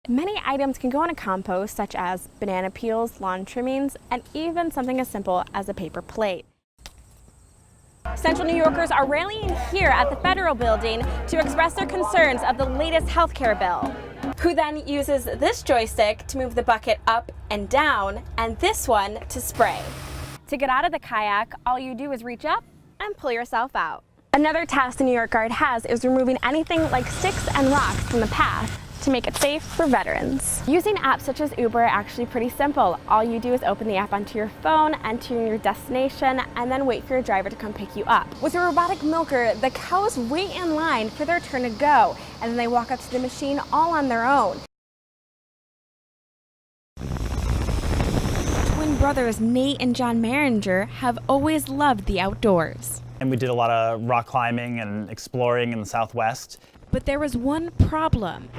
Many items can go in a compost, such as banana peels, lawn trimmings, and even something as simple as a paper plate. Central New Yorkers are rallying here at the Federal Building to express their concerns of the latest healthcare bill. Who then uses this joystick to move the bucket up and down, and this one to spray. To get out of the kayak, all you do is reach up and pull yourself out. Another task the New York Guard has is removing anything like sticks and rocks from the path to make it safe for veterans. Using apps such as Uber are actually pretty simple. All you do is open the app onto your phone, enter in your destination, and then wait for your driver to come pick you up. With a robotic milker, the cows wait in line for their turn to go, and then they walk up to the machine all on their own. Twin brothers Nate and John Maringer have always loved the outdoors. And we did a lot of rock climbing and exploring in the Southwest. But there was one problem.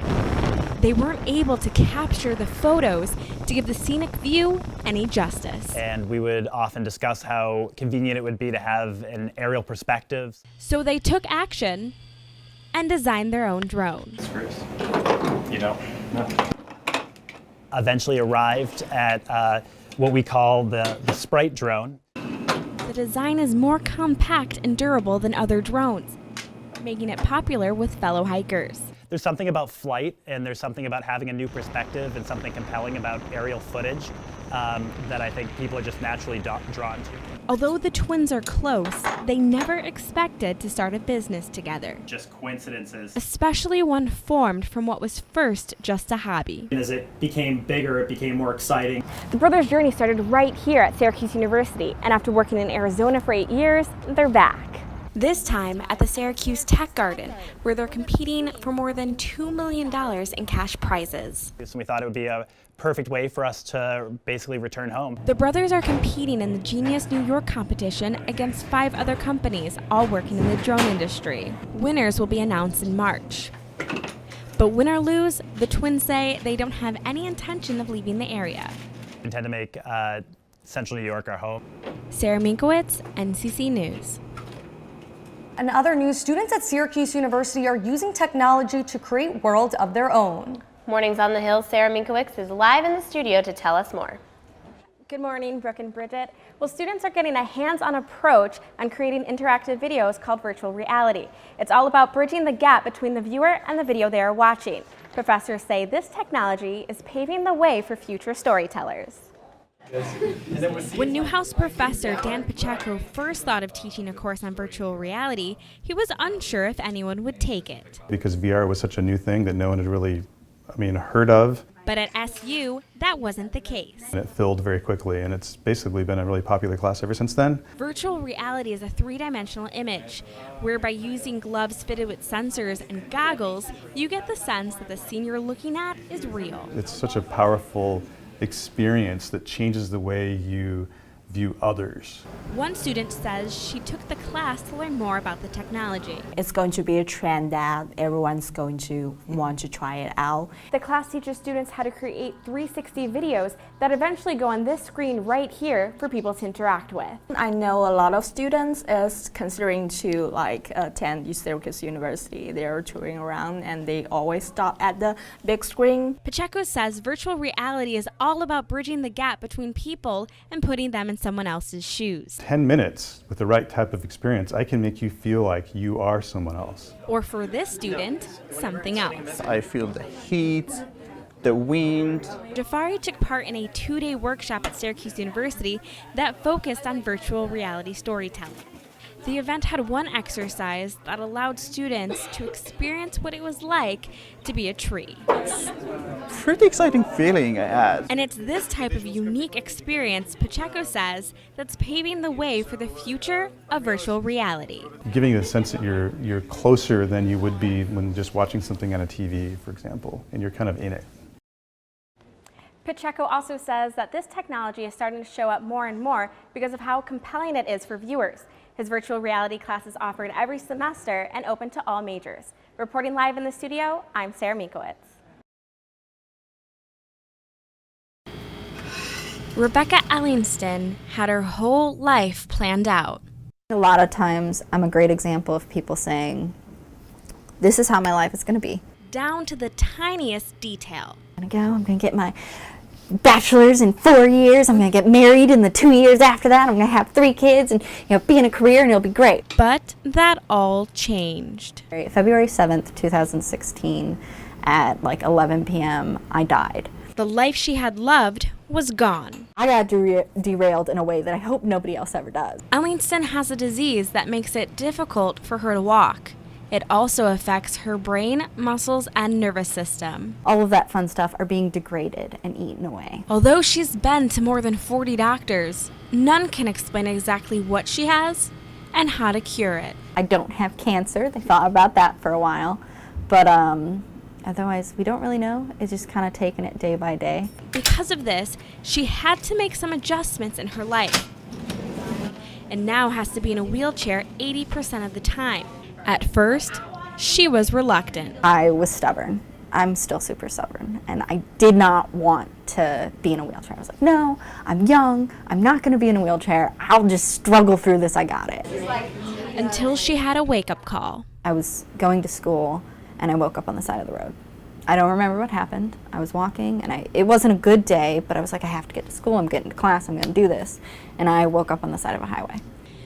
They weren't able to capture the photos to give the scenic view any justice. And we would often discuss how convenient it would be to have an aerial perspective. So they took action and designed their own drone. Screws. You know? No. Eventually arrived at what we call the Sprite drone. The design is more compact and durable than other drones, making it popular with fellow hikers. There's something about flight, and there's something about having a new perspective and something compelling about aerial footage that I think people are just naturally drawn to. Although the twins are close, they never expected to start a business together. Just coincidences. Especially one formed from what was first just a hobby. And as it became bigger, it became more exciting. The brothers' journey started right here at Syracuse University, and after working in Arizona for 8 years, they're back. This time at the Syracuse Tech Garden, where they're competing for more than $2 million in cash prizes. So we thought it would be a perfect way for us to basically return home. The brothers are competing in the Genius New York competition against 5 other companies, all working in the drone industry. Winners will be announced in March. But win or lose, the twins say they don't have any intention of leaving the area. We intend to make Central New York our home. Sarah Minkewicz, NCC News. And other news, students at Syracuse University are using technology to create worlds of their own. Mornings on the Hill, Sarah Minkewicz is live in the studio to tell us more. Good morning, Brooke and Bridget. Well, students are getting a hands-on approach on creating interactive videos called virtual reality. It's all about bridging the gap between the viewer and the video they are watching. Professors say this technology is paving the way for future storytellers. When Newhouse professor Dan Pacheco first thought of teaching a course on virtual reality, he was unsure if anyone would take it. Because VR was such a new thing that no one had really, heard of. But at SU, that wasn't the case. And it filled very quickly, and it's basically been a really popular class ever since then. Virtual reality is a 3-dimensional image, where by using gloves fitted with sensors and goggles, you get the sense that the scene you're looking at is real. It's such a powerful experience that changes the way you view others. One student says she took the class to learn more about the technology. It's going to be a trend that everyone's going to want to try it out. The class teaches students how to create 360 videos that eventually go on this screen right here for people to interact with. I know a lot of students is considering to attend Syracuse University. They're touring around and they always stop at the big screen. Pacheco says virtual reality is all about bridging the gap between people and putting them in someone else's shoes. 10 minutes with the right type of experience, I can make you feel like you are someone else. Or for this student, something else. I feel the heat, the wind. Jafari took part in a 2-day workshop at Syracuse University that focused on virtual reality storytelling. The event had one exercise that allowed students to experience what it was like to be a tree. Pretty exciting feeling I had. And it's this type of unique experience, Pacheco says, that's paving the way for the future of virtual reality. Giving you a sense that you're closer than you would be when just watching something on a TV, for example, and you're kind of in it. Pacheco also says that this technology is starting to show up more and more because of how compelling it is for viewers. His virtual reality class is offered every semester and open to all majors. Reporting live in the studio, I'm Sarah Minkewicz. Rebecca Ellingston had her whole life planned out. A lot of times I'm a great example of people saying, this is how my life is going to be. Down to the tiniest detail. I'm gonna get my bachelor's in 4 years. I'm gonna get married in the 2 years after that. I'm gonna have 3 kids and be in a career, and it'll be great. But that all changed. February 7th, 2016 at like 11 p.m. I died. The life she had loved was gone. I got derailed in a way that I hope nobody else ever does. Ellingston has a disease that makes it difficult for her to walk. It also affects her brain, muscles, and nervous system. All of that fun stuff are being degraded and eaten away. Although she's been to more than 40 doctors, none can explain exactly what she has and how to cure it. I don't have cancer. They thought about that for a while, but otherwise we don't really know. It's just kind of taking it day by day. Because of this, she had to make some adjustments in her life and now has to be in a wheelchair 80% of the time. At first, she was reluctant. I was stubborn. I'm still super stubborn, and I did not want to be in a wheelchair. I was like, no, I'm young, I'm not gonna be in a wheelchair, I'll just struggle through this, I got it. Until she had a wake-up call. I was going to school, and I woke up on the side of the road. I don't remember what happened. I was walking, and it wasn't a good day, but I was like, I have to get to school, I'm getting to class, I'm gonna do this. And I woke up on the side of a highway.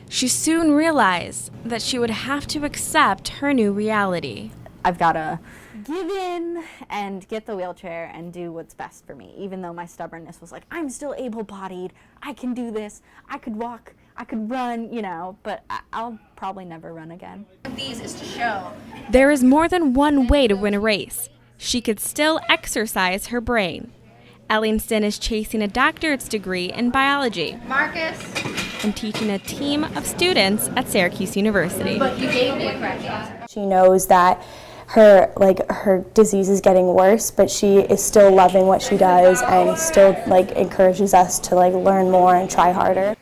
She soon realized that she would have to accept her new reality. I've got to give in and get the wheelchair and do what's best for me, even though my stubbornness was like, I'm still able-bodied, I can do this, I could walk, I could run, but I'll probably never run again. These is to show. There is more than one way to win a race. She could still exercise her brain. Ellingston is chasing a doctorate's degree in biology. Marcus. And teaching a team of students at Syracuse University. But you gave me a correct answer. She knows that her disease is getting worse, but she is still loving what she does and still encourages us to learn more and try harder.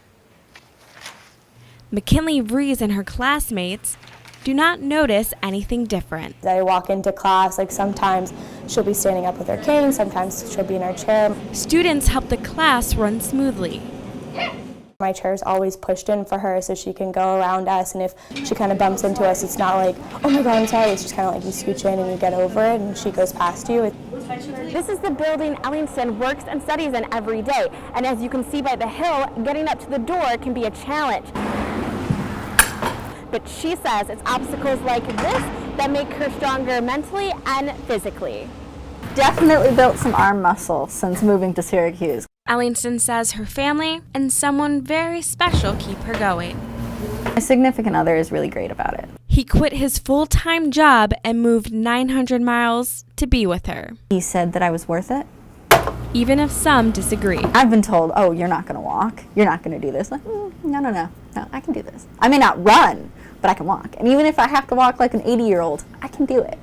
McKinley Vrees and her classmates do not notice anything different. I walk into class, sometimes she'll be standing up with her cane, sometimes she'll be in her chair. Students help the class run smoothly. My chair is always pushed in for her so she can go around us, and if she kind of bumps into us, it's not like, oh my God, I'm sorry. It's just kind of you scooch in and you get over it and she goes past you. This is the building Ellingston works and studies in every day, and as you can see by the hill, getting up to the door can be a challenge. But she says it's obstacles like this that make her stronger mentally and physically. Definitely built some arm muscle since moving to Syracuse. Ellingston says her family and someone very special keep her going. My significant other is really great about it. He quit his full-time job and moved 900 miles to be with her. He said that I was worth it. Even if some disagree. I've been told, oh, you're not gonna walk, you're not gonna do this. No, I can do this. I may not run, but I can walk. And even if I have to walk like an 80-year-old, I can do it.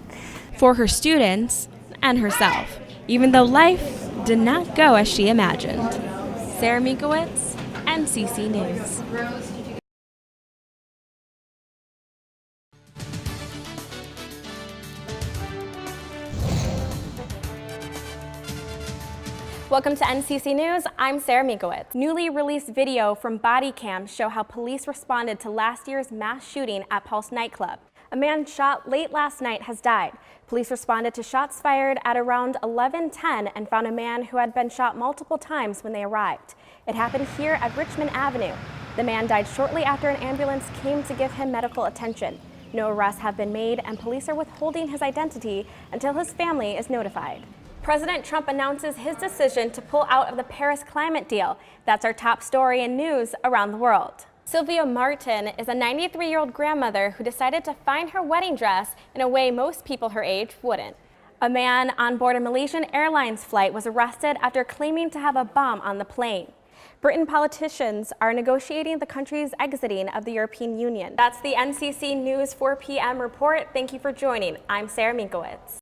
For her students and herself, even though life did not go as she imagined. Sarah Minkewicz, NCC News. Welcome to NCC News. I'm Sarah Minkewicz. Newly released video from body cams show how police responded to last year's mass shooting at Pulse nightclub. A man shot late last night has died. Police responded to shots fired at around 11:10 and found a man who had been shot multiple times when they arrived. It happened here at Richmond Avenue. The man died shortly after an ambulance came to give him medical attention. No arrests have been made, and police are withholding his identity until his family is notified. President Trump announces his decision to pull out of the Paris climate deal. That's our top story in news around the world. Sylvia Martin is a 93-year-old grandmother who decided to find her wedding dress in a way most people her age wouldn't. A man on board a Malaysian Airlines flight was arrested after claiming to have a bomb on the plane. Britain politicians are negotiating the country's exiting of the European Union. That's the NCC News 4 p.m. report. Thank you for joining. I'm Sarah Minkewicz.